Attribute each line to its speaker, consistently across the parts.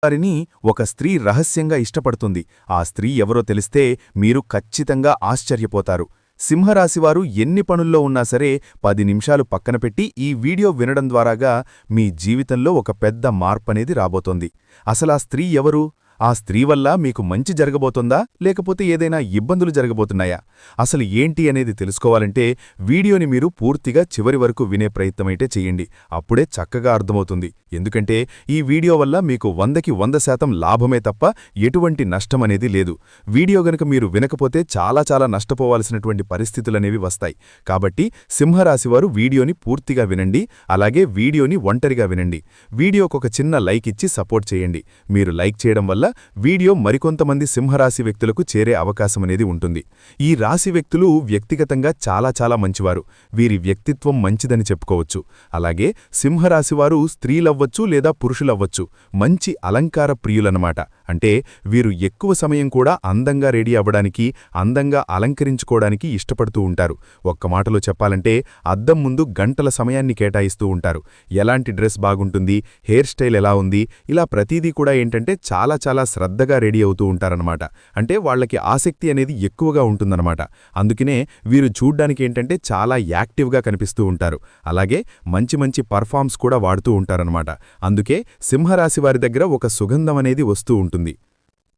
Speaker 1: వారిని ఒక స్త్రీ రహస్యంగా ఇష్టపడుతుంది. ఆ స్త్రీ ఎవరో తెలిస్తే మీరు ఖచ్చితంగా ఆశ్చర్యపోతారు. సింహరాశివారు ఎన్ని పనుల్లో ఉన్నా సరే 10 నిమిషాలు పక్కనపెట్టి ఈ వీడియో వినడం ద్వారాగా మీ జీవితంలో ఒక పెద్ద మార్పనేది రాబోతోంది. అసలా స్త్రీ ఎవరు? ఆ స్త్రీ వల్ల మీకు మంచి జరగబోతుందా లేకపోతే ఏదైనా ఇబ్బందులు జరగబోతున్నాయా? అసలు ఏంటి అనేది తెలుసుకోవాలంటే వీడియోని మీరు పూర్తిగా చివరి వరకు వినే ప్రయత్నమైతే చెయ్యండి. అప్పుడే చక్కగా అర్థమవుతుంది. ఎందుకంటే ఈ వీడియో వల్ల మీకు 100కి 100% లాభమే తప్ప ఎటువంటి నష్టమనేది లేదు. వీడియో గనుక మీరు వినకపోతే చాలా నష్టపోవాల్సినటువంటి పరిస్థితులనేవి వస్తాయి. కాబట్టి సింహరాశివారు వీడియోని పూర్తిగా వినండి. అలాగే వీడియోని ఒంటరిగా వినండి. వీడియోకొక చిన్న లైక్ ఇచ్చి సపోర్ట్ చేయండి. మీరు లైక్ చేయడం వల్ల వీడియో మరికొంతమంది సింహరాశి వ్యక్తులకు చేరే అవకాశమనేది ఉంటుంది. ఈ రాశి వ్యక్తులు వ్యక్తిగతంగా చాలా మంచివారు. వీరి వ్యక్తిత్వం మంచిదని చెప్పుకోవచ్చు. అలాగే సింహరాశివారు స్త్రీలవ్వచ్చు లేదా పురుషులవ్వచ్చు, మంచి అలంకార ప్రియులన్నమాట. అంటే వీరు ఎక్కువ సమయం కూడా అందంగా రెడీ అవ్వడానికి, అందంగా అలంకరించుకోవడానికి ఇష్టపడుతూ ఉంటారు. ఒక్క మాటలో చెప్పాలంటే అద్దం ముందు గంటల సమయాన్ని కేటాయిస్తూ ఉంటారు. ఎలాంటి డ్రెస్ బాగుంటుంది, హెయిర్ స్టైల్ ఎలా ఉంది, ఇలా ప్రతిదీ కూడా ఏంటంటే చాలా శ్రద్ధగా రెడీ అవుతూ ఉంటారన్నమాట. అంటే వాళ్లకి ఆసక్తి అనేది ఎక్కువగా ఉంటుందన్నమాట. అందుకనే వీరు చూడ్డానికి ఏంటంటే చాలా యాక్టివ్గా కనిపిస్తూ ఉంటారు. అలాగే మంచి పర్ఫార్మ్స్ కూడా వాడుతూ ఉంటారన్నమాట. అందుకే సింహరాశి వారి దగ్గర ఒక సుగంధం అనేది వస్తూ ఉంటుంది.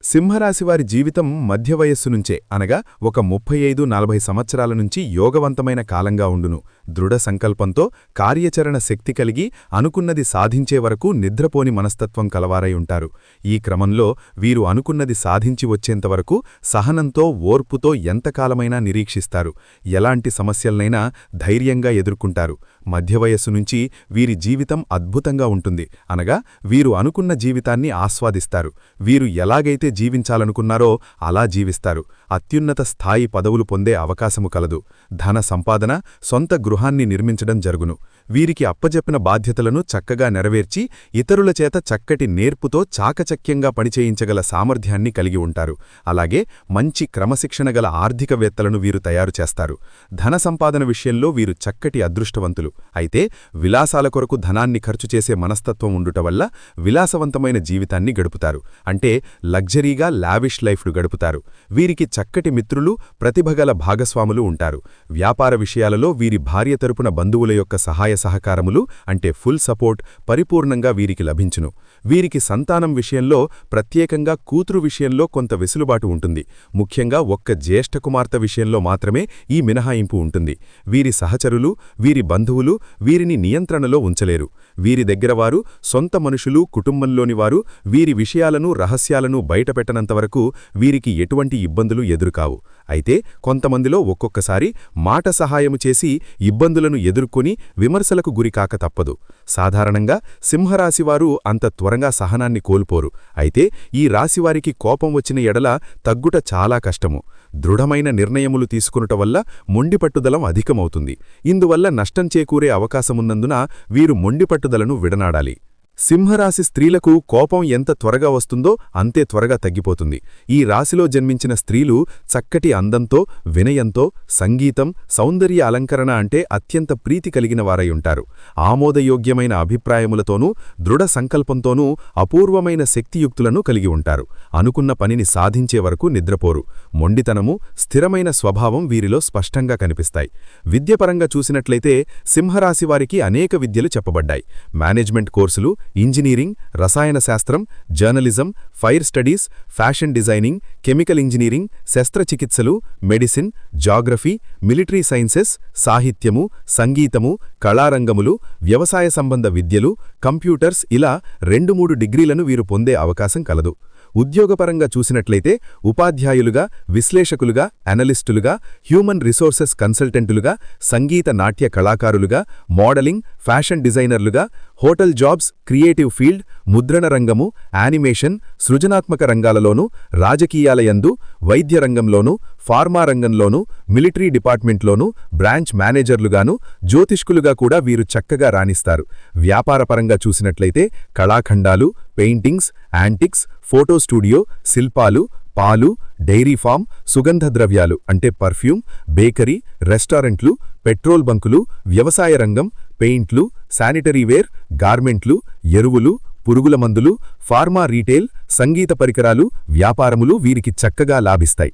Speaker 1: సింహరాశివారి జీవితం మధ్య వయస్సు నుంచే, అనగా ఒక 35-40 సంవత్సరాల నుంచి యోగవంతమైన కాలంగా ఉండును. దృఢ సంకల్పంతో కార్యాచరణ శక్తి కలిగి అనుకున్నది సాధించే వరకు నిద్రపోని మనస్తత్వం కలవారై ఉంటారు. ఈ క్రమంలో వీరు అనుకున్నది సాధించి వచ్చేంతవరకు సహనంతో, ఓర్పుతో ఎంతకాలమైనా నిరీక్షిస్తారు. ఎలాంటి సమస్యలనైనా ధైర్యంగా ఎదుర్కొంటారు. మధ్య వయస్సు నుంచి వీరి జీవితం అద్భుతంగా ఉంటుంది. అనగా వీరు అనుకున్న జీవితాన్ని ఆస్వాదిస్తారు. వీరు ఎలాగైతే జీవించాలనుకున్నారో అలా జీవిస్తారు. అత్యున్నత స్థాయి పదవులు పొందే అవకాశము కలదు. ధన సంపాదన, సొంత గృహాన్ని నిర్మించడం జరుగును. వీరికి అప్పజెప్పిన బాధ్యతలను చక్కగా నెరవేర్చి ఇతరుల చేత చక్కటి నేర్పుతో చాకచక్యంగా పనిచేయించగల సామర్థ్యాన్ని కలిగి ఉంటారు. అలాగే మంచి క్రమశిక్షణ గల ఆర్థికవేత్తలను వీరు తయారు చేస్తారు. ధన సంపాదన విషయంలో వీరు చక్కటి అదృష్టవంతులు. అయితే విలాసాల కొరకు ధనాన్ని ఖర్చు చేసే మనస్తత్వం ఉండుట వల్ల విలాసవంతమైన జీవితాన్ని గడుపుతారు. అంటే లగ్జరీగా లావిష్ లైఫ్ను గడుపుతారు. వీరికి చక్కటి మిత్రులు, ప్రతిభగల భాగస్వాములు ఉంటారు. వ్యాపార విషయాలలో వీరి భార్య తరపున బంధువుల యొక్క సహాయ సహకారములు అంటే ఫుల్ సపోర్ట్ పరిపూర్ణంగా వీరికి లభించును. వీరికి సంతానం విషయంలో, ప్రత్యేకంగా కూతురు విషయంలో కొంత వెసులుబాటు ఉంటుంది. ముఖ్యంగా ఒక్క జ్యేష్ఠ కుమార్తె విషయంలో మాత్రమే ఈ మినహాయింపు ఉంటుంది. వీరి సహచరులు, వీరి బంధువులు వీరిని నియంత్రణలో ఉంచలేరు. వీరి దగ్గరవారు, సొంత మనుషులు, కుటుంబంలోని వారు వీరి విషయాలను, రహస్యాలను బయటపెట్టనంతవరకు వీరికి ఎటువంటి ఇబ్బందులు ఎదురుకావు. అయితే కొంతమందిలో ఒక్కొక్కసారి మాట సహాయము చేసి ఇబ్బందులను ఎదుర్కొని విమర్శలకు గురికాక తప్పదు. సాధారణంగా సింహరాశివారు అంత త్వరగా సహనాన్ని కోల్పోరు. అయితే ఈ రాశివారికి కోపం వచ్చిన ఎడల తగ్గుట చాలా కష్టము. దృఢమైన నిర్ణయములు తీసుకునుట వల్ల మొండిపట్టుదలం అధికమవుతుంది. ఇందువల్ల నష్టం చేకూరే అవకాశమున్నందున వీరు మొండిపట్టుదలను విడనాడాలి. సింహరాశి స్త్రీలకు కోపం ఎంత త్వరగా వస్తుందో అంతే త్వరగా తగ్గిపోతుంది. ఈ రాశిలో జన్మించిన స్త్రీలు చక్కటి అందంతో, వినయంతో, సంగీతం, సౌందర్య అలంకరణ అంటే అత్యంత ప్రీతి కలిగిన వారై ఉంటారు. ఆమోదయోగ్యమైన అభిప్రాయములతోనూ, దృఢ సంకల్పంతోనూ అపూర్వమైన శక్తియుక్తులను కలిగి ఉంటారు. అనుకున్న పనిని సాధించే వరకు నిద్రపోరు. మొండితనము, స్థిరమైన స్వభావం వీరిలో స్పష్టంగా కనిపిస్తాయి. విద్యపరంగా చూసినట్లయితే సింహరాశివారికి అనేక విద్యలు చెప్పబడ్డాయి. మేనేజ్మెంట్ కోర్సులు, ఇంజనీరింగ్, రసాయన శాస్త్రం, journalism, fire studies, fashion designing, chemical engineering, శస్త్రచికిత్సలు, మెడిసిన్, జాగ్రఫీ, మిలిటరీ సైన్సెస్, సాహిత్యము, సంగీతము, కళారంగములు, వ్యవసాయ సంబంధ విద్యలు, కంప్యూటర్స్ ఇలా 2-3 డిగ్రీలను వీరు పొందే అవకాశం కలదు. ఉద్యోగపరంగా చూసినట్లయితే ఉపాధ్యాయులుగా, విశ్లేషకులుగా, అనలిస్టులుగా, హ్యూమన్ రిసోర్సెస్ కన్సల్టెంటులుగా, సంగీత నాట్య కళాకారులుగా, మోడలింగ్, ఫ్యాషన్ డిజైనర్లుగా, హోటల్ జాబ్స్, క్రియేటివ్ ఫీల్డ్, ముద్రణ రంగము, యానిమేషన్, సృజనాత్మక రంగాలలోనూ, రాజకీయాలయందు, వైద్య రంగంలోనూ, ఫార్మా రంగంలోనూ, మిలిటరీ డిపార్ట్మెంట్లోనూ బ్రాంచ్ మేనేజర్లుగాను, జ్యోతిష్కులుగా కూడా వీరు చక్కగా రాణిస్తారు. వ్యాపారపరంగా చూసినట్లయితే కళాఖండాలు, పెయింటింగ్స్, యాంటిక్స్, ఫోటో స్టూడియో, శిల్పాలు, పాలు, డైరీ ఫామ్, సుగంధ ద్రవ్యాలు అంటే పర్ఫ్యూమ్, బేకరీ, రెస్టారెంట్లు, పెట్రోల్ బంకులు, వ్యవసాయ రంగం, పెయింట్లు, శానిటరీవేర్, గార్మెంట్లు, ఎరువులు, పురుగుల మందులు, ఫార్మా రీటైల్, సంగీత పరికరాలు, వ్యాపారములు వీరికి చక్కగా లాభిస్తాయి.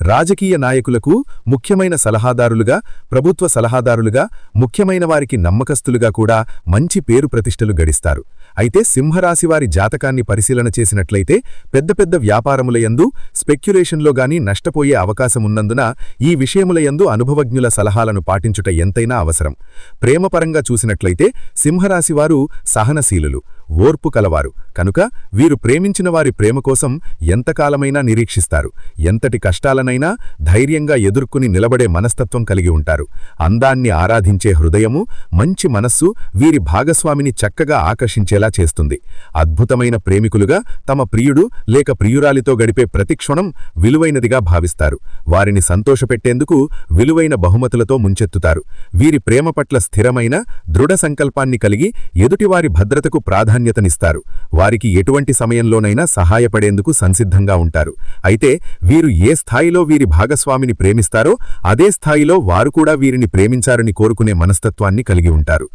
Speaker 1: రాజకీయ నాయకులకు ముఖ్యమైన సలహాదారులుగా, ప్రభుత్వ సలహాదారులుగా, ముఖ్యమైన వారికి నమ్మకస్తులుగా కూడా మంచి పేరు ప్రతిష్టలు గడిస్తారు. అయితే సింహరాశివారి జాతకాన్ని పరిశీలన చేసినట్లయితే పెద్ద పెద్ద వ్యాపారములయందు, స్పెక్యులేషన్లో గానీ నష్టపోయే అవకాశమున్నందున ఈ విషయములయందు అనుభవజ్ఞుల సలహాలను పాటించుట ఎంతైనా అవసరం. ప్రేమపరంగా చూసినట్లయితే సింహరాశివారు సహనశీలులు, ఓర్పు కలవారు కనుక వీరు ప్రేమించిన వారి ప్రేమ కోసం ఎంతకాలమైనా నిరీక్షిస్తారు. ఎంతటి కష్టాలనైనా ధైర్యంగా ఎదుర్కొని నిలబడే మనస్తత్వం కలిగి ఉంటారు. అందాన్ని ఆరాధించే హృదయము, మంచి మనస్సు వీరి భాగస్వామిని చక్కగా ఆకర్షించేలా చేస్తుంది. అద్భుతమైన ప్రేమికులుగా తమ ప్రియుడు లేక ప్రియురాలితో గడిపే ప్రతిక్షణం విలువైనదిగా భావిస్తారు. వారిని సంతోషపెట్టేందుకు విలువైన బహుమతులతో ముంచెత్తుతారు. వీరి ప్రేమ పట్ల స్థిరమైన దృఢ సంకల్పాన్ని కలిగి ఎదుటివారి భద్రతకు ప్రాధాన్యతనిస్తారు. వారికి ఎటువంటి సమయంలోనైనా సహాయపడేందుకు సంసిద్ధంగా ఉంటారు. అయితే వీరు ఏ స్థాయిలో వీరి భాగస్వామిని ప్రేమిస్తారో అదే స్థాయిలో వారు కూడా వీరిని ప్రేమించారని కోరుకునే మనస్తత్వాన్ని కలిగి ఉంటారు.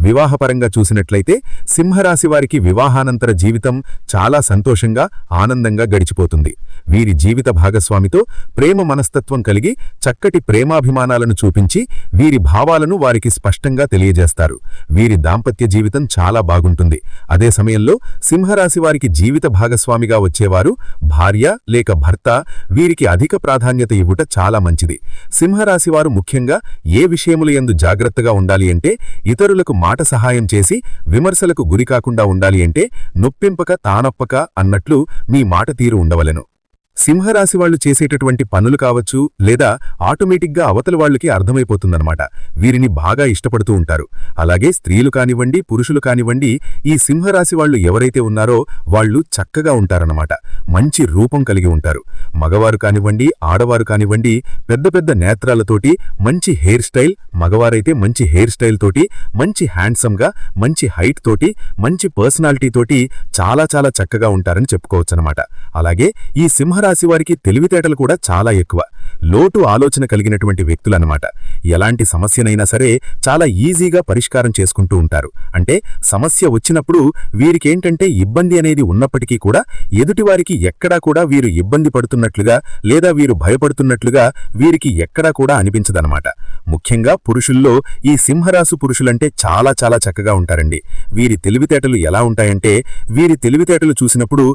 Speaker 1: వివాహపరంగా చూసినట్లయితే సింహరాశివారికి వివాహానంతర జీవితం చాలా సంతోషంగా, ఆనందంగా గడిచిపోతుంది. వీరి జీవిత భాగస్వామితో ప్రేమ మనస్తత్వం కలిగి చక్కటి ప్రేమాభిమానాలను చూపించి వీరి భావాలను వారికి స్పష్టంగా తెలియజేస్తారు. వీరి దాంపత్య జీవితం చాలా బాగుంటుంది. అదే సమయంలో సింహరాశివారికి జీవిత భాగస్వామిగా వచ్చేవారు భార్య లేక భర్త వీరికి అధిక ప్రాధాన్యత ఇవ్వుట చాలా మంచిది. సింహరాశివారు ముఖ్యంగా ఏ విషయములయందు జాగ్రత్తగా ఉండాలి అంటే ఇతరులకు మాట సహాయం చేసి విమర్శలకు గురికాకుండా ఉండాలి అంటే నొప్పింపక తానొప్పక అన్నట్లు మీ మాట తీరు ఉండవలెను. సింహరాశివాళ్లు చేసేటటువంటి పనులు కావచ్చు లేదా ఆటోమేటిక్గా అవతల వాళ్ళకి అర్థమైపోతుందన్నమాట. వీరిని బాగా ఇష్టపడుతూ ఉంటారు. అలాగే స్త్రీలు కానివ్వండి, పురుషులు కానివ్వండి, ఈ సింహరాశివాళ్లు ఎవరైతే ఉన్నారో వాళ్ళు చక్కగా ఉంటారన్నమాట. మంచి రూపం కలిగి ఉంటారు. మగవారు కానివ్వండి, ఆడవారు కానివ్వండి, పెద్ద పెద్ద నేత్రాలతోటి, మంచి హెయిర్ స్టైల్, మగవారైతే మంచి హెయిర్ స్టైల్ తోటి, మంచి హ్యాండ్సమ్గా, మంచి హైట్ తోటి, మంచి పర్సనాలిటీ తోటి చాలా చాలా చక్కగా ఉంటారని చెప్పుకోవచ్చనమాట. అలాగే ఈ సింహరాశివారికి తెలివితేటలు కూడా చాలా ఎక్కువ. లోటు ఆలోచన కలిగినటువంటి వ్యక్తులన్నమాట. ఎలాంటి సమస్యనైనా సరే చాలా ఈజీగా పరిష్కారం చేసుకుంటూ ఉంటారు. అంటే సమస్య వచ్చినప్పుడు వీరికేంటంటే ఇబ్బంది అనేది ఉన్నప్పటికీ కూడా ఎదుటివారికి ఎక్కడా కూడా వీరు ఇబ్బంది పడుతున్నట్లుగా లేదా వీరు భయపడుతున్నట్లుగా వీరికి ఎక్కడా కూడా అనిపించదన్నమాట. ముఖ్యంగా పురుషుల్లో ఈ సింహరాశి పురుషులంటే చాలా చాలా చక్కగా ఉంటారండి. వీరి తెలివితేటలు ఎలా ఉంటాయంటే వీరి తెలివితేటలు చూసినప్పుడు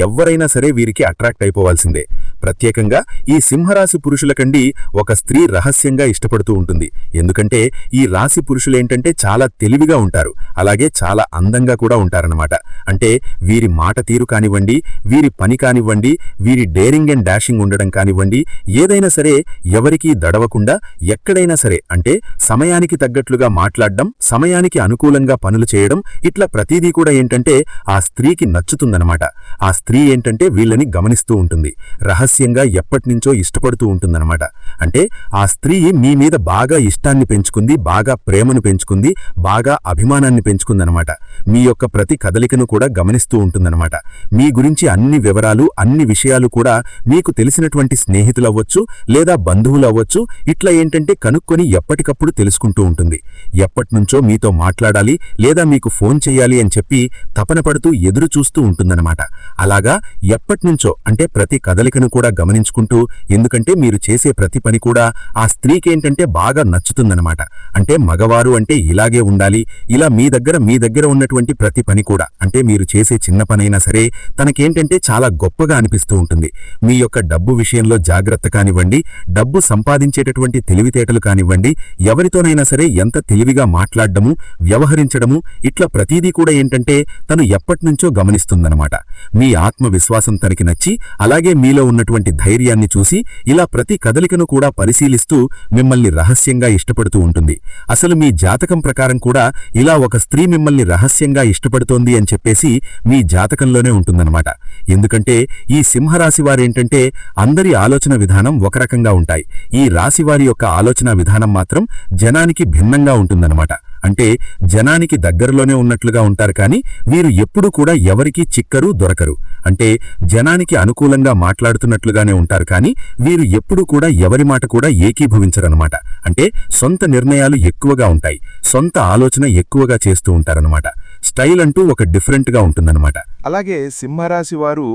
Speaker 1: ఎవ్వరైనా సరే వీరికి అట్రాక్ట్ అయిపోవాల్సిందే. ప్రత్యేకంగా ఈ సింహరాశి పురుషులకండి ఒక స్త్రీ రహస్యంగా ఇష్టపడుతూ ఉంటుంది. ఎందుకంటే ఈ రాశి పురుషులేంటంటే చాలా తెలివిగా ఉంటారు. అలాగే చాలా అందంగా కూడా ఉంటారన్నమాట. అంటే వీరి మాట తీరు కానివ్వండి, వీరి పని కానివ్వండి, వీరి డేరింగ్ అండ్ డాషింగ్ ఉండడం కానివ్వండి, ఏదైనా సరే ఎవరికీ దడవకుండా ఎక్కడైనా సరే అంటే సమయానికి తగ్గట్లుగా మాట్లాడడం, సమయానికి అనుకూలంగా పనులు చేయడం, ఇట్లా ప్రతిదీ కూడా ఏంటంటే ఆ స్త్రీకి నచ్చుతుందన్నమాట. ఆ స్త్రీ ఏంటంటే వీళ్ళని గమనిస్తూ ఉంటుంది. రహస్యంగా ఎప్పటినుంచో ఇష్టపడుతూ ఉంటుందన్నమాట. అంటే ఆ స్త్రీ మీ మీద బాగా ఇష్టాన్ని పెంచుకుంది, బాగా ప్రేమను పెంచుకుంది, బాగా అభిమానాన్ని పెంచుకుందనమాట. మీ యొక్క ప్రతి కదలికను కూడా గమనిస్తూ ఉంటుందన్నమాట. మీ గురించి అన్ని వివరాలు, అన్ని విషయాలు కూడా మీకు తెలిసినటువంటి స్నేహితులు అవ్వచ్చు లేదా బంధువులు అవ్వచ్చు, ఇట్లా ఏంటంటే కనుక్కొని ఎప్పటికప్పుడు తెలుసుకుంటూ ఉంటుంది. ఎప్పటినుంచో మీతో మాట్లాడాలి లేదా మీకు ఫోన్ చేయాలి అని చెప్పి తపన పడుతూ ఎదురు చూస్తూ ఉంటుందన్నమాట. అలాగా ఎప్పటినుంచో అంటే ప్రతి కదలికను కూడా గమనించుకుంటూ, ఎందుకంటే మీరు చేసే ప్రతి పని కూడా ఆ స్త్రీకేంటంటే బాగా నచ్చుతుందన్నమాట. అంటే మగవారు అంటే ఇలాగే ఉండాలి, ఇలా మీ దగ్గర ఉన్నటువంటి ప్రతి పని కూడా అంటే మీరు చేసే చిన్న పనైనా సరే తనకేంటంటే చాలా గొప్పగా అనిపిస్తూ ఉంటుంది. మీ యొక్క డబ్బు విషయంలో జాగ్రత్త కానివ్వండి, డబ్బు సంపాదించేటటువంటి తెలివితేటలు కానివ్వండి, ఎవరితోనైనా సరే ఎంత తెలివిగా మాట్లాడడము, వ్యవహరించడము, ఇట్లా ప్రతీదీ కూడా ఏంటంటే తను ఎప్పటినుంచో గమనిస్తుందన్నమాట. మీ ఆత్మవిశ్వాసం తనకి నచ్చి అలాగే మీలో ఉన్నటువంటి ధైర్యాన్ని చూసి ఇలా ప్రతి కదలికను కూడా పరిశీలిస్తూ మిమ్మల్ని రహస్యంగా ఇష్టపడుతూ ఉంటుంది. అసలు మీ జాతకం ప్రకారం కూడా ఇలా ఒక స్త్రీ మిమ్మల్ని రహస్యంగా ఇష్టపడుతోంది అని చెప్పేసి మీ జాతకంలోనే ఉంటుందన్నమాట. ఎందుకంటే ఈ సింహరాశి వారేంటంటే అందరి ఆలోచన విధానం ఒక రకంగా ఉంటాయి. ఈ రాశివారి యొక్క ఆలోచన విధానం మాత్రం జనానికి భిన్నంగా ఉంటుందన్నమాట. అంటే జనానికి దగ్గరలోనే ఉన్నట్లుగా ఉంటారు కానీ వీరు ఎప్పుడూ కూడా ఎవరికీ చిక్కరు, దొరకరు. అంటే జనానికి అనుకూలంగా మాట్లాడుతున్నట్లుగానే ఉంటారు కానీ వీరు ఎప్పుడూ కూడా ఎవరి మాట కూడా ఏకీభవించరన్నమాట. అంటే సొంత నిర్ణయాలు ఎక్కువగా ఉంటాయి, సొంత ఆలోచన ఎక్కువగా చేస్తూ ఉంటారన్నమాట.
Speaker 2: స్టైల్ అంటూ ఒక డిఫరెంట్గా ఉంటుందన్నమాట.
Speaker 3: అలాగే సింహరాశి వారు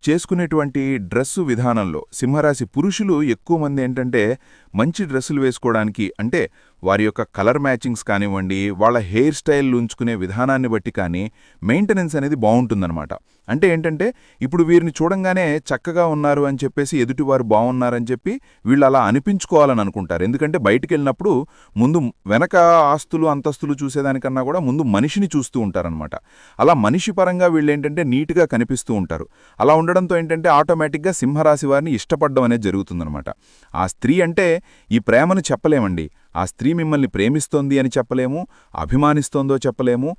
Speaker 3: చేసుకునేటువంటి డ్రెస్సు విధానంలో సింహరాశి పురుషులు ఎక్కువ మంది ఏంటంటే మంచి డ్రెస్సులు వేసుకోవడానికి అంటే వారి యొక్క కలర్ మ్యాచింగ్స్ కానివ్వండి, వాళ్ళ హెయిర్ స్టైల్ ఉంచుకునే విధానాన్ని బట్టి కానీ మెయింటెనెన్స్ అనేది బాగుంటుందన్నమాట. అంటే ఏంటంటే ఇప్పుడు వీరిని చూడంగానే చక్కగా ఉన్నారు అని చెప్పేసి ఎదుటివారు బాగున్నారని చెప్పి వీళ్ళు అలా అనిపించుకోవాలని అనుకుంటారు. ఎందుకంటే బయటికి వెళ్ళినప్పుడు ముందు వెనక ఆస్తులు అంతస్తులు చూసేదానికన్నా కూడా ముందు మనిషిని చూస్తూ ఉంటారనమాట. అలా మనిషి పరంగా వీళ్ళు ఏంటంటే నీట్గా కనిపిస్తూ ఉంటారు. అలా ఉండడంతో ఏంటంటే ఆటోమేటిక్గా సింహరాశి వారిని ఇష్టపడడం అనేది జరుగుతుందనమాట. ఆ స్త్రీ అంటే ఈ ప్రేమను చెప్పలేమండి. ఆ స్త్రీ మిమ్మల్ని ప్రేమిస్తోంది అని చెప్పలేము, అభిమానిస్తోందో చెప్పలేము,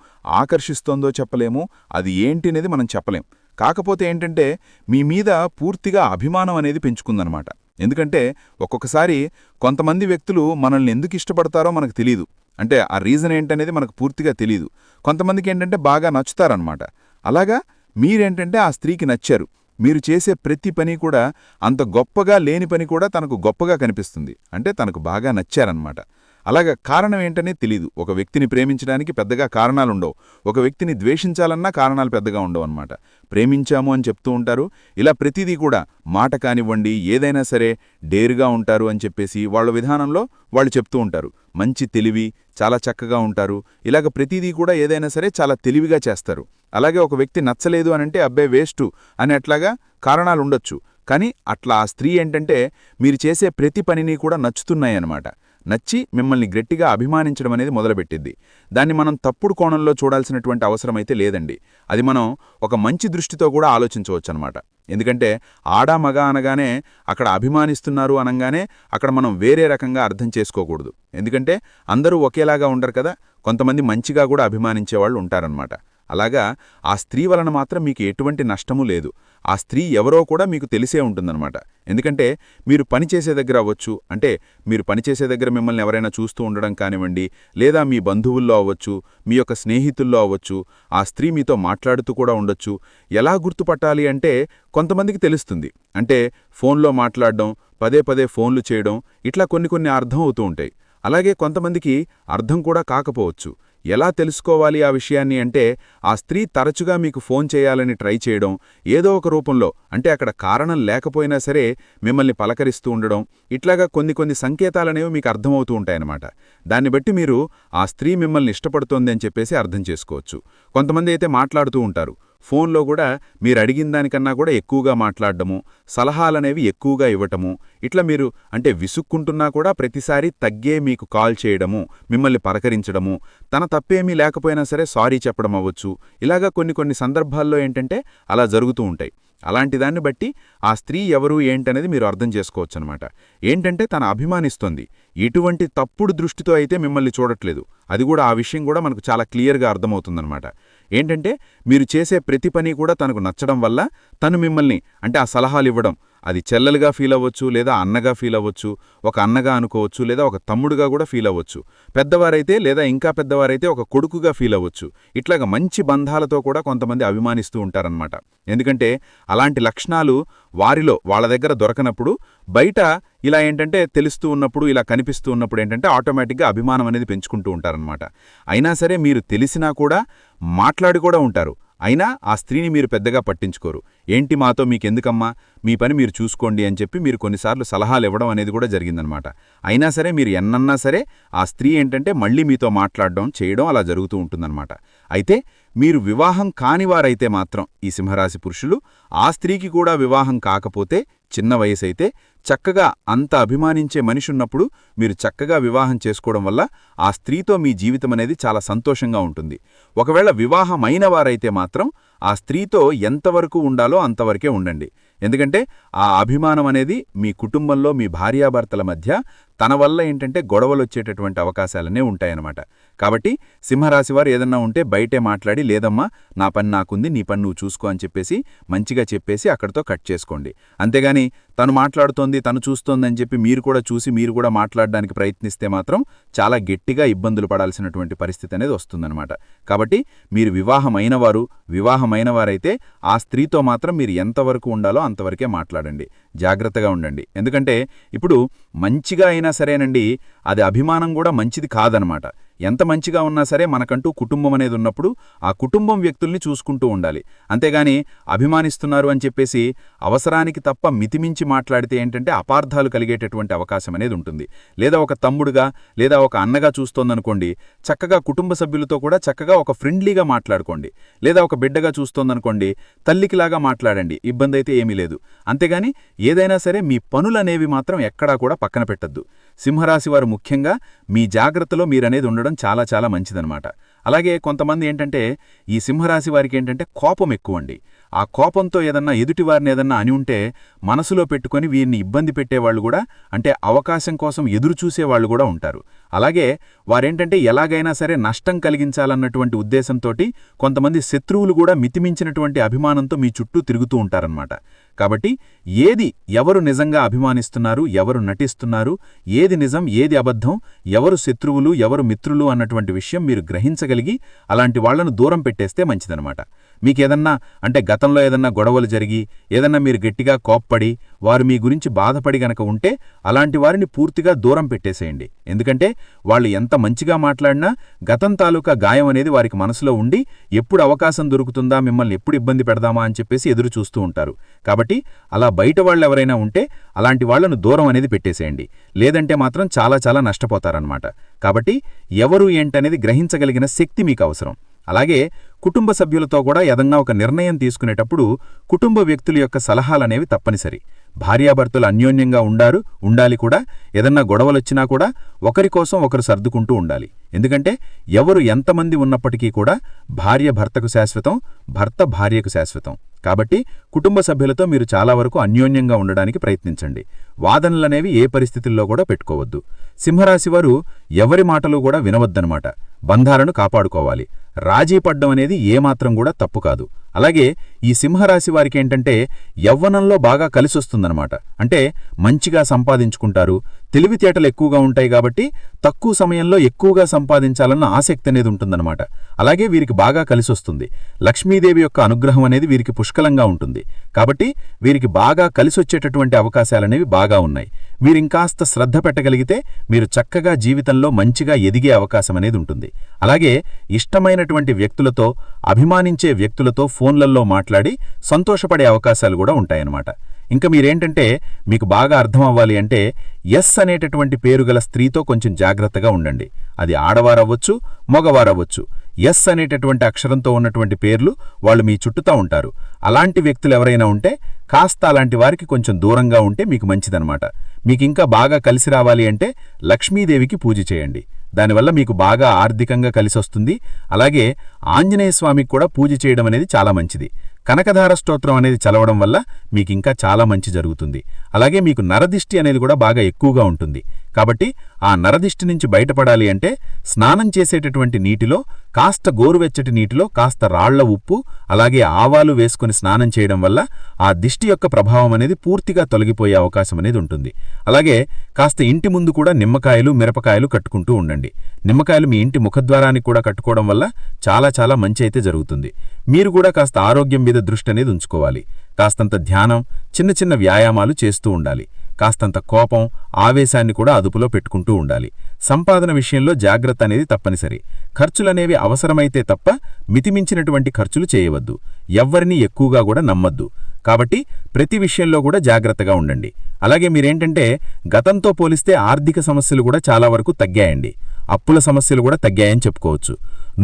Speaker 3: ఆకర్షిస్తోందో చెప్పలేము, అది ఏంటినేది మనం చెప్పలేం. కాకపోతే ఏంటంటే మీ మీద పూర్తిగా అభిమానం అనేది పెంచుకుందనమాట. ఎందుకంటే ఒక్కొక్కసారి కొంతమంది వ్యక్తులు మనల్ని ఎందుకు ఇష్టపడతారో మనకు తెలీదు. అంటే ఆ రీజన్ ఏంటనేది మనకు పూర్తిగా తెలీదు. కొంతమందికి ఏంటంటే బాగా నచ్చుతారనమాట. అలాగా మీరేంటంటే ఆ స్త్రీకి నచ్చారు. మీరు చేసే ప్రతి పని కూడా అంత గొప్పగా లేని పని కూడా తనకు గొప్పగా కనిపిస్తుంది. అంటే తనకు బాగా నచ్చారన్నమాట. అలాగా కారణం ఏంటనే తెలీదు. ఒక వ్యక్తిని ప్రేమించడానికి పెద్దగా కారణాలుండవు. ఒక వ్యక్తిని ద్వేషించాలన్నా కారణాలు పెద్దగా ఉండవు అన్నమాట. ప్రేమించాము అని చెప్తూ ఉంటారు. ఇలా ప్రతిదీ కూడా మాట కానివ్వండి ఏదైనా సరే డేరుగా ఉంటారు అని చెప్పేసి వాళ్ళ విధానంలో వాళ్ళు చెప్తూ ఉంటారు. మంచి తెలివి, చాలా చక్కగా ఉంటారు. ఇలాగ ప్రతిదీ కూడా ఏదైనా సరే చాలా తెలివిగా చేస్తారు. అలాగే ఒక వ్యక్తి నచ్చలేదు అనంటే అబ్బే వేస్టు అని అట్లాగా కారణాలుండొచ్చు. కానీ అట్లా ఆ స్త్రీ ఏంటంటే మీరు చేసే ప్రతి పనిని కూడా నచ్చుతున్నాయన్నమాట. నచ్చి మిమ్మల్ని గట్టిగా అభిమానించడం అనేది మొదలుపెట్టిద్ది. దాన్ని మనం తప్పుడు కోణంలో చూడాల్సినటువంటి అవసరమైతే లేదండి. అది మనం ఒక మంచి దృష్టితో కూడా ఆలోచించవచ్చనమాట. ఎందుకంటే ఆడా మగ అనగానే అక్కడ అభిమానిస్తున్నారు అనగానే అక్కడ మనం వేరే రకంగా అర్థం చేసుకోకూడదు. ఎందుకంటే అందరూ ఒకేలాగా ఉండరు కదా, కొంతమంది మంచిగా కూడా అభిమానించేవాళ్ళు ఉంటారనమాట. అలాగా ఆ స్త్రీ వలన మాత్రం మీకు ఎటువంటి నష్టమూ లేదు. ఆ స్త్రీ ఎవరో కూడా మీకు తెలిసే ఉంటుందన్నమాట. ఎందుకంటే మీరు పనిచేసే దగ్గర అవ్వచ్చు, అంటే మీరు పనిచేసే దగ్గర మిమ్మల్ని ఎవరైనా చూస్తూ ఉండడం కానివ్వండి, లేదా మీ బంధువుల్లో అవ్వచ్చు, మీ యొక్క స్నేహితుల్లో అవ్వచ్చు, ఆ స్త్రీ మీతో మాట్లాడుతూ కూడా ఉండొచ్చు. ఎలా గుర్తుపట్టాలి అంటే కొంతమందికి తెలుస్తుంది. అంటే ఫోన్లో మాట్లాడడం, పదే పదే ఫోన్లు చేయడం, ఇట్లా కొన్ని అర్థం అవుతూ ఉంటాయి. అలాగే కొంతమందికి అర్థం కూడా కాకపోవచ్చు. ఎలా తెలుసుకోవాలి ఆ విషయాన్ని అంటే ఆ స్త్రీ తరచుగా మీకు ఫోన్ చేయాలని ట్రై చేయడం, ఏదో ఒక రూపంలో అంటే అక్కడ కారణం లేకపోయినా సరే మిమ్మల్ని పలకరిస్తూ ఉండడం, ఇట్లాగా కొన్ని సంకేతాలనేవి మీకు అర్థమవుతూ ఉంటాయన్నమాట. దాన్ని బట్టి మీరు ఆ స్త్రీ మిమ్మల్ని ఇష్టపడుతోంది అని చెప్పేసి అర్థం చేసుకోవచ్చు. కొంతమంది అయితే మాట్లాడుతూ ఉంటారు. ఫోన్లో కూడా మీరు అడిగిన దానికన్నా కూడా ఎక్కువగా మాట్లాడడము, సలహాలనేవి ఎక్కువగా ఇవ్వటము, ఇట్లా మీరు అంటే విసుక్కుంటున్నా కూడా ప్రతిసారి తగ్గే మీకు కాల్ చేయడము, మిమ్మల్ని పలకరించడము, తన తప్పేమీ లేకపోయినా సరే సారీ చెప్పడం అవ్వచ్చు. ఇలాగా కొన్ని సందర్భాల్లో ఏంటంటే అలా జరుగుతూ ఉంటాయి. అలాంటి దాన్ని బట్టి ఆ స్త్రీ ఎవరు ఏంటనేది మీరు అర్థం చేసుకోవచ్చనమాట. ఏంటంటే తన అభిమానిస్తోంది, ఎటువంటి తప్పుడు దృష్టితో అయితే మిమ్మల్ని చూడట్లేదు. అది కూడా ఆ విషయం కూడా మనకు చాలా క్లియర్గా అర్థమవుతుందనమాట. ఏంటంటే మీరు చేసే ప్రతి పని కూడా తనకు నచ్చడం వల్ల తను మిమ్మల్ని అంటే ఆ సలహాలు ఇవ్వడం, అది చెల్లెలుగా ఫీల్ అవ్వచ్చు, లేదా అన్నగా ఫీల్ అవ్వచ్చు, ఒక అన్నగా అనుకోవచ్చు, లేదా ఒక తమ్ముడుగా కూడా ఫీల్ అవ్వచ్చు. పెద్దవారైతే లేదా ఇంకా పెద్దవారైతే ఒక కొడుకుగా ఫీల్ అవ్వచ్చు. ఇట్లాగా మంచి బంధాలతో కూడా కొంతమంది అభిమానిస్తూ ఉంటారన్నమాట. ఎందుకంటే అలాంటి లక్షణాలు వారిలో వాళ్ళ దగ్గర దొరకనప్పుడు బయట ఇలా ఏంటంటే తెలుస్తూ ఉన్నప్పుడు, ఇలా కనిపిస్తూ ఉన్నప్పుడు ఏంటంటే ఆటోమేటిక్గా అభిమానం అనేది పెంచుకుంటూ ఉంటారనమాట. అయినా సరే మీరు తెలిసినా కూడా మాట్లాడి కూడా ఉంటారు. అయినా ఆ స్త్రీని మీరు పెద్దగా పట్టించుకోరు. ఏంటి మాతో మీకెందుకమ్మా, మీ పని మీరు చూసుకోండి అని చెప్పి మీరు కొన్నిసార్లు సలహాలు ఇవ్వడం అనేది కూడా జరిగిందనమాట. అయినా సరే మీరు ఎన్నన్నా సరే ఆ స్త్రీ ఏంటంటే మళ్ళీ మీతో మాట్లాడడం చేయడం అలా జరుగుతూ ఉంటుందన్నమాట. అయితే మీరు వివాహం కానివారైతే మాత్రం ఈ సింహరాశి పురుషులు ఆ స్త్రీకి కూడా వివాహం కాకపోతే చిన్న వయసైతే చక్కగా అంత అభిమానించే మనిషున్నప్పుడు మీరు చక్కగా వివాహం చేసుకోవడం వల్ల ఆ స్త్రీతో మీ జీవితమనేది చాలా సంతోషంగా ఉంటుంది. ఒకవేళ వివాహమైన వారైతే మాత్రం ఆ స్త్రీతో ఎంతవరకు ఉండాలో అంతవరకే ఉండండి. ఎందుకంటే ఆ అభిమానం అనేది మీ కుటుంబంలో మీ భార్యాభర్తల మధ్య తన వల్ల ఏంటంటే గొడవలొచ్చేటటువంటి అవకాశాలనే ఉంటాయన్నమాట. కాబట్టి సింహరాశివారు ఏదన్నా ఉంటే బయటే మాట్లాడి, లేదమ్మా నా పని నాకుంది, నీ పని నువ్వు చూసుకో అని చెప్పేసి మంచిగా చెప్పేసి అక్కడితో కట్ చేసుకోండి. అంతేగాని తను మాట్లాడుతోంది, తను చూస్తోందని చెప్పి మీరు కూడా చూసి మీరు కూడా మాట్లాడడానికి ప్రయత్నిస్తే మాత్రం చాలా గట్టిగా ఇబ్బందులు పడాల్సినటువంటి పరిస్థితి అనేది వస్తుందన్నమాట. కాబట్టి మీరు వివాహమైన వారైతే ఆ స్త్రీతో మాత్రం మీరు ఎంతవరకు ఉండాలో అంతవరకే మాట్లాడండి. జాగ్రత్తగా ఉండండి. ఎందుకంటే ఇప్పుడు మంచిగా అయినా సరేనండి, అది అభిమానం కూడా మంచిది కాదనమాట.
Speaker 4: ఎంత మంచిగా ఉన్నా సరే మనకంటూ కుటుంబం అనేది ఉన్నప్పుడు ఆ కుటుంబం వ్యక్తుల్ని చూసుకుంటూ ఉండాలి. అంతేగాని అభిమానిస్తున్నారు అని చెప్పేసి అవసరానికి తప్ప మితిమించి మాట్లాడితే ఏంటంటే అపార్థాలు కలిగేటటువంటి అవకాశం అనేది ఉంటుంది. లేదా ఒక తమ్ముడుగా లేదా ఒక అన్నగా చూస్తోందనుకోండి, చక్కగా కుటుంబ సభ్యులతో కూడా చక్కగా ఒక ఫ్రెండ్లీగా మాట్లాడుకోండి. లేదా ఒక బిడ్డగా చూస్తోందనుకోండి, తల్లికిలాగా మాట్లాడండి, ఇబ్బంది అయితే ఏమీ లేదు. అంతేగాని ఏదైనా సరే మీ పనులనేవి మాత్రం ఎక్కడా కూడా పక్కన పెట్టద్దు. సింహరాశివారు ముఖ్యంగా మీ జాగ్రత్తలో మీరనేది ఉండడం చాలా చాలా మంచిదనమాట. అలాగే కొంతమంది ఏంటంటే ఈ సింహరాశి వారికి ఏంటంటే కోపం ఎక్కువండి. ఆ కోపంతో ఏదన్నా ఎదుటివారిని ఏదన్నా అని ఉంటే మనసులో పెట్టుకొని వీరిని ఇబ్బంది పెట్టేవాళ్ళు కూడా, అంటే అవకాశం కోసం ఎదురుచూసేవాళ్ళు కూడా ఉంటారు. అలాగే వారేంటంటే ఎలాగైనా సరే నష్టం కలిగించాలన్నటువంటి ఉద్దేశంతోటి కొంతమంది శత్రువులు కూడా మితిమించినటువంటి అభిమానంతో మీ చుట్టూ తిరుగుతూ ఉంటారన్నమాట. కాబట్టి ఏది ఎవరు నిజంగా అభిమానిస్తున్నారు, ఎవరు నటిస్తున్నారు, ఏది నిజం ఏది అబద్ధం, ఎవరు శత్రువులు ఎవరు మిత్రులు అన్నటువంటి విషయం మీరు గ్రహించగలిగి అలాంటి వాళ్లను దూరం పెట్టేస్తే మంచిదనమాట. మీకేదన్నా అంటే గతంలో ఏదన్నా గొడవలు జరిగి ఏదన్నా మీరు గట్టిగా కోప్పడి వారు మీ గురించి బాధపడి గనక ఉంటే అలాంటి వారిని పూర్తిగా దూరం పెట్టేసేయండి. ఎందుకంటే వాళ్ళు ఎంత మంచిగా మాట్లాడినా గతం తాలూకా గాయం అనేది వారికి మనసులో ఉండి ఎప్పుడు అవకాశం దొరుకుతుందా, మిమ్మల్ని ఎప్పుడు ఇబ్బంది పెడదామా అని చెప్పేసి ఎదురు చూస్తూ ఉంటారు. కాబట్టి అలా బయట వాళ్ళు ఎవరైనా ఉంటే అలాంటి వాళ్లను దూరం అనేది పెట్టేసేయండి. లేదంటే మాత్రం చాలా చాలా నష్టపోతారన్నమాట. కాబట్టి ఎవరు ఏంటనేది గ్రహించగలిగిన శక్తి మీకు అవసరం. అలాగే కుటుంబ సభ్యులతో కూడా ఏదన్నా ఒక నిర్ణయం తీసుకునేటప్పుడు కుటుంబ వ్యక్తుల యొక్క సలహాలనేవి తప్పనిసరి. భార్యాభర్తలు అన్యోన్యంగా ఉండాలి కూడా. ఏదన్నా గొడవలొచ్చినా కూడా ఒకరి కోసం ఒకరు సర్దుకుంటూ ఉండాలి. ఎందుకంటే ఎవరు ఎంతమంది ఉన్నప్పటికీ కూడా భార్య భర్తకు శాశ్వతం, భర్త భార్యకు శాశ్వతం. కాబట్టి కుటుంబ సభ్యులతో మీరు చాలా వరకు అన్యోన్యంగా ఉండడానికి ప్రయత్నించండి. వాదనలనేవి ఏ పరిస్థితుల్లో కూడా పెట్టుకోవద్దు. సింహరాశివారు ఎవరి మాటలు కూడా వినవద్దనమాట. బంధాలను కాపాడుకోవాలి. రాజీ పడ్డం అనేది ఏమాత్రం కూడా తప్పు కాదు. అలాగే ఈ సింహరాశి వారికి ఏంటంటే యవ్వనంలో బాగా కలిసొస్తుందనమాట. అంటే మంచిగా సంపాదించుకుంటారు, తెలివితేటలు ఎక్కువగా ఉంటాయి కాబట్టి తక్కువ సమయంలో ఎక్కువగా సంపాదించాలన్న ఆసక్తి అనేది ఉంటుందన్నమాట. అలాగే వీరికి బాగా కలిసొస్తుంది. లక్ష్మీదేవి యొక్క అనుగ్రహం అనేది వీరికి పుష్కలంగా ఉంటుంది. కాబట్టి వీరికి బాగా కలిసొచ్చేటటువంటి అవకాశాలనేవి బాగా ఉన్నాయి. వీరింకాస్త శ్రద్ధ పెట్టగలిగితే మీరు చక్కగా జీవితంలో మంచిగా ఎదిగే అవకాశం అనేది ఉంటుంది. అలాగే ఇష్టమైనటువంటి వ్యక్తులతో, అభిమానించే వ్యక్తులతో ఫోన్లలో మాట్లాడి సంతోషపడే అవకాశాలు కూడా ఉంటాయన్నమాట. ఇంకా మీరేంటంటే మీకు బాగా అర్థం అవ్వాలి అంటే ఎస్ అనేటటువంటి పేరు గల స్త్రీతో కొంచెం జాగ్రత్తగా ఉండండి. అది ఆడవారవ్వచ్చు, మగవారవ్వచ్చు. ఎస్ అనేటటువంటి అక్షరంతో ఉన్నటువంటి పేర్లు వాళ్ళు మీ చుట్టూతా ఉంటారు. అలాంటి వ్యక్తులు ఎవరైనా ఉంటే కాస్త అలాంటి వారికి కొంచెం దూరంగా ఉంటే మీకు మంచిదనమాట. మీకింకా బాగా కలిసి రావాలి అంటే లక్ష్మీదేవికి పూజ చేయండి. దానివల్ల మీకు బాగా ఆర్థికంగా కలిసొస్తుంది. అలాగే ఆంజనేయ స్వామికి కూడా పూజ చేయడం అనేది చాలా మంచిది. కనకధార స్తోత్రం అనేది చదవడం వల్ల మీకింకా చాలా మంచి జరుగుతుంది. అలాగే మీకు నరదిష్టి అనేది కూడా బాగా ఎక్కువగా ఉంటుంది. కాబట్టి ఆ నరదిష్టి నుంచి బయటపడాలి అంటే స్నానం చేసేటటువంటి నీటిలో కాస్త గోరువెచ్చటి నీటిలో కాస్త రాళ్ల ఉప్పు అలాగే ఆవాలు వేసుకుని స్నానం చేయడం వల్ల ఆ దిష్టి యొక్క ప్రభావం అనేది పూర్తిగా తొలగిపోయే అవకాశం అనేది ఉంటుంది. అలాగే కాస్త ఇంటి ముందు కూడా నిమ్మకాయలు, మిరపకాయలు కట్టుకుంటూ ఉండండి. నిమ్మకాయలు మీ ఇంటి ముఖద్వారానికి కూడా కట్టుకోవడం వల్ల చాలా చాలా మంచి అయితే జరుగుతుంది. మీరు కూడా కాస్త ఆరోగ్యం మీద దృష్టి అనేది ఉంచుకోవాలి. కాస్తంత ధ్యానం, చిన్న చిన్న వ్యాయామాలు చేస్తూ ఉండాలి. కాస్తంత కోపం, ఆవేశాన్ని కూడా అదుపులో పెట్టుకుంటూ ఉండాలి. సంపాదన విషయంలో జాగ్రత్త అనేది తప్పనిసరి. ఖర్చులనేవి అవసరమైతే తప్ప మితిమించినటువంటి ఖర్చులు చేయవద్దు. ఎవ్వరినీ ఎక్కువగా కూడా నమ్మద్దు. కాబట్టి ప్రతి విషయంలో కూడా జాగ్రత్తగా ఉండండి. అలాగే మీరేంటంటే గతంతో పోలిస్తే ఆర్థిక సమస్యలు కూడా చాలా వరకు తగ్గాయండి. అప్పుల సమస్యలు కూడా తగ్గాయని చెప్పుకోవచ్చు.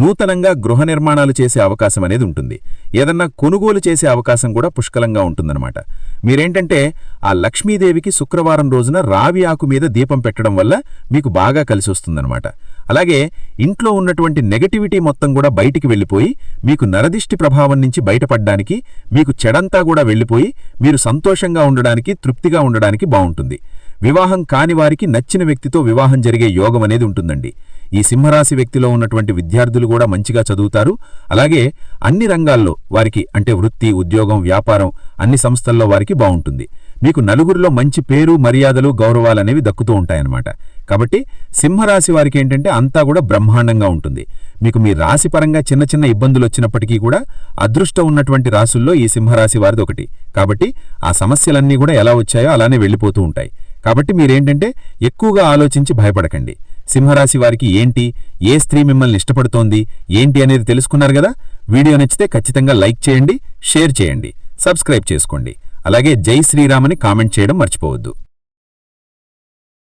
Speaker 4: నూతనంగా గృహ నిర్మాణాలు చేసే అవకాశం అనేది ఉంటుంది. ఏదన్నా కొనుగోలు చేసే అవకాశం కూడా పుష్కలంగా ఉంటుందన్నమాట. మీరేంటంటే ఆ లక్ష్మీదేవికి శుక్రవారం రోజున రావి ఆకు మీద దీపం పెట్టడం వల్ల మీకు బాగా కలిసొస్తుందన్నమాట. అలాగే ఇంట్లో ఉన్నటువంటి నెగటివిటీ మొత్తం కూడా బయటికి వెళ్ళిపోయి మీకు నరదిష్టి ప్రభావం నుంచి బయటపడ్డానికి, మీకు చెడంతా కూడా వెళ్ళిపోయి మీరు సంతోషంగా ఉండడానికి, తృప్తిగా ఉండడానికి బావుంటుంది. వివాహం కాని వారికి నచ్చిన వ్యక్తితో వివాహం జరిగే యోగం అనేది ఉంటుందండి. ఈ సింహరాశి వ్యక్తిలో ఉన్నటువంటి విద్యార్థులు కూడా మంచిగా చదువుతారు. అలాగే అన్ని రంగాల్లో వారికి అంటే వృత్తి, ఉద్యోగం, వ్యాపారం అన్ని సంస్థల్లో వారికి బావుంటుంది. మీకు నలుగురిలో మంచి పేరు, మర్యాదలు, గౌరవాలనేవి దక్కుతూ ఉంటాయన్నమాట. కాబట్టి సింహరాశి వారికి ఏంటంటే అంతా కూడా బ్రహ్మాండంగా ఉంటుంది. మీకు మీ రాశిపరంగా చిన్న చిన్న ఇబ్బందులు వచ్చినప్పటికీ కూడా అదృష్టం ఉన్నటువంటి రాశుల్లో ఈ సింహరాశి వారిది ఒకటి. కాబట్టి ఆ సమస్యలన్నీ కూడా ఎలా వచ్చాయో అలానే వెళ్ళిపోతూ ఉంటాయి. కాబట్టి మీరేంటంటే ఎక్కువగా ఆలోచించి భయపడకండి. సింహరాశి వారికి ఏంటి, ఏ స్త్రీ మిమ్మల్ని ఇష్టపడుతోంది, ఏంటి అనేది తెలుసుకున్నారు కదా. వీడియో నచ్చితే ఖచ్చితంగా లైక్ చేయండి, షేర్ చేయండి, సబ్స్క్రైబ్ చేసుకోండి. అలాగే జై శ్రీరామ్ అని కామెంట్ చేయడం మర్చిపోవద్దు.